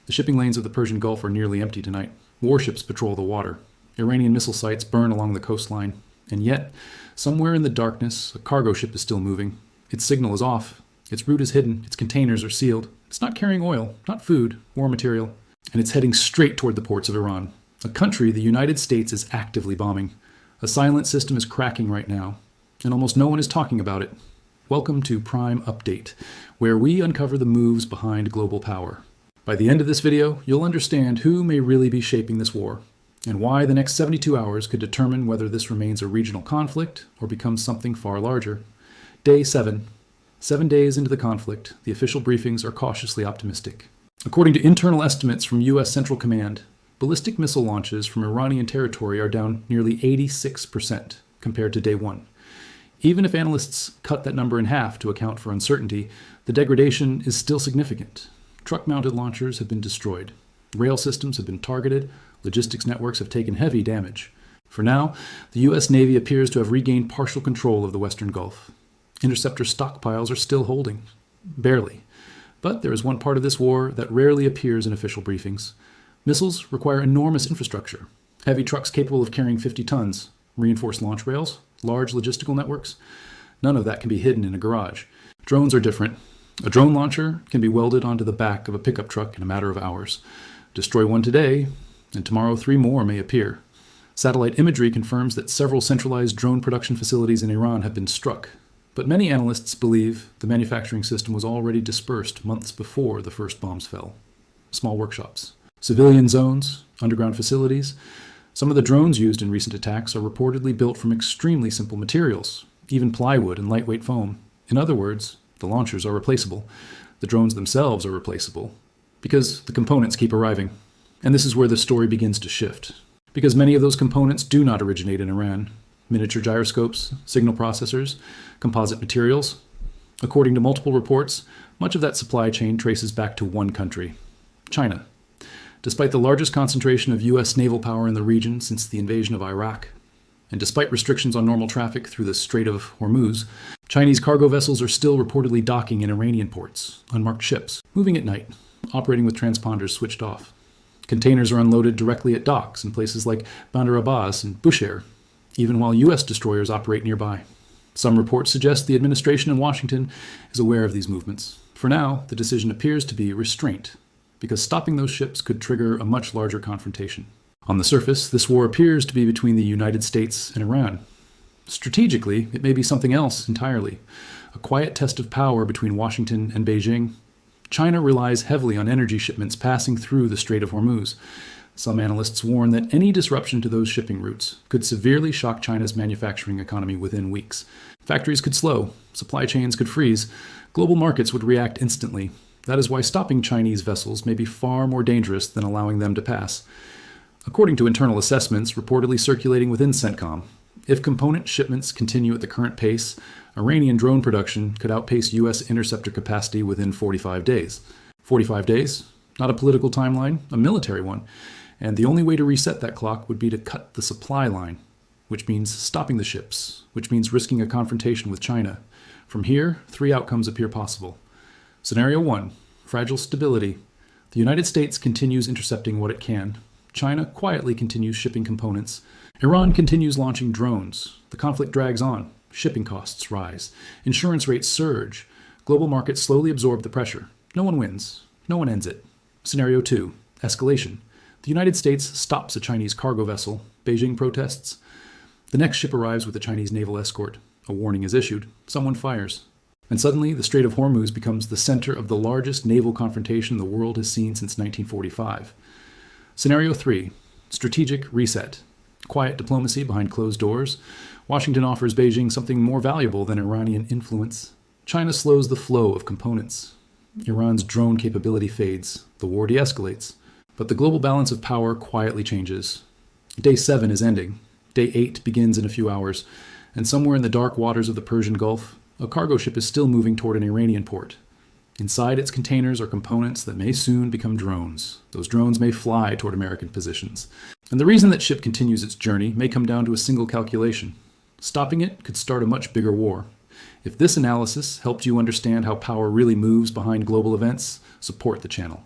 The shipping lanes of the Persian Gulf are nearly empty tonight. Warships patrol the water. Iranian missile sites burn along the coastline. And yet, somewhere in the darkness, a cargo ship is still moving. Its signal is off. Its route is hidden. Its containers are sealed. It's not carrying oil, not food, war material. And it's heading straight toward the ports of Iran, a country the United States is actively bombing. A silent system is cracking right now, and almost no one is talking about it. Welcome to Prime Update, where we uncover the moves behind global power. By the end of this video, you'll understand who may really be shaping this war, and why the next 72 hours could determine whether this remains a regional conflict or becomes something far larger. Day 7. 7 days into the conflict, the official briefings are cautiously optimistic. According to internal estimates from U.S. Central Command, ballistic missile launches from Iranian territory are down nearly 86% compared to day 1. Even if analysts cut that number in half to account for uncertainty, the degradation is still significant. Truck-mounted launchers have been destroyed. Rail systems have been targeted. Logistics networks have taken heavy damage. For now, the U.S. Navy appears to have regained partial control of the Western Gulf. Interceptor stockpiles are still holding. Barely. But there is one part of this war that rarely appears in official briefings. Missiles require enormous infrastructure. Heavy trucks capable of carrying 50 tons, reinforced launch rails, large logistical networks. None of that can be hidden in a garage. Drones are different. A drone launcher can be welded onto the back of a pickup truck in a matter of hours. Destroy one today, and tomorrow 3 more may appear. Satellite imagery confirms that several centralized drone production facilities in Iran have been struck. But many analysts believe the manufacturing system was already dispersed months before the first bombs fell. Small workshops, civilian zones, underground facilities. Some of the drones used in recent attacks are reportedly built from extremely simple materials, even plywood and lightweight foam. In other words, the launchers are replaceable. The drones themselves are replaceable, because the components keep arriving. And this is where the story begins to shift. Because many of those components do not originate in Iran. Miniature gyroscopes, signal processors, composite materials. According to multiple reports, much of that supply chain traces back to one country, China. Despite the largest concentration of U.S. naval power in the region since the invasion of Iraq, and despite restrictions on normal traffic through the Strait of Hormuz, Chinese cargo vessels are still reportedly docking in Iranian ports, unmarked ships, moving at night, operating with transponders switched off. Containers are unloaded directly at docks in places like Bandar Abbas and Bushehr, even while U.S. destroyers operate nearby. Some reports suggest the administration in Washington is aware of these movements. For now, the decision appears to be restraint, because stopping those ships could trigger a much larger confrontation. On the surface, this war appears to be between the United States and Iran. Strategically, it may be something else entirely, a quiet test of power between Washington and Beijing. China relies heavily on energy shipments passing through the Strait of Hormuz. Some analysts warn that any disruption to those shipping routes could severely shock China's manufacturing economy within weeks. Factories could slow, supply chains could freeze, global markets would react instantly. That is why stopping Chinese vessels may be far more dangerous than allowing them to pass. According to internal assessments reportedly circulating within CENTCOM, if component shipments continue at the current pace, Iranian drone production could outpace U.S. interceptor capacity within 45 days. 45 days? Not a political timeline, a military one. And the only way to reset that clock would be to cut the supply line, which means stopping the ships, which means risking a confrontation with China. From here, 3 outcomes appear possible. Scenario 1, fragile stability. The United States continues intercepting what it can. China quietly continues shipping components. Iran continues launching drones. The conflict drags on. Shipping costs rise. Insurance rates surge. Global markets slowly absorb the pressure. No one wins. No one ends it. Scenario 2, escalation. The United States stops a Chinese cargo vessel. Beijing protests. The next ship arrives with a Chinese naval escort. A warning is issued. Someone fires. And suddenly, the Strait of Hormuz becomes the center of the largest naval confrontation the world has seen since 1945. Scenario 3, strategic reset. Quiet diplomacy behind closed doors. Washington offers Beijing something more valuable than Iranian influence. China slows the flow of components. Iran's drone capability fades. The war de-escalates. But the global balance of power quietly changes. Day 7 is ending. Day 8 begins in a few hours. And somewhere in the dark waters of the Persian Gulf, a cargo ship is still moving toward an Iranian port. Inside its containers are components that may soon become drones. Those drones may fly toward American positions. And the reason that ship continues its journey may come down to a single calculation. Stopping it could start a much bigger war. If this analysis helped you understand how power really moves behind global events, support the channel.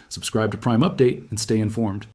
Subscribe to Prime Update and stay informed.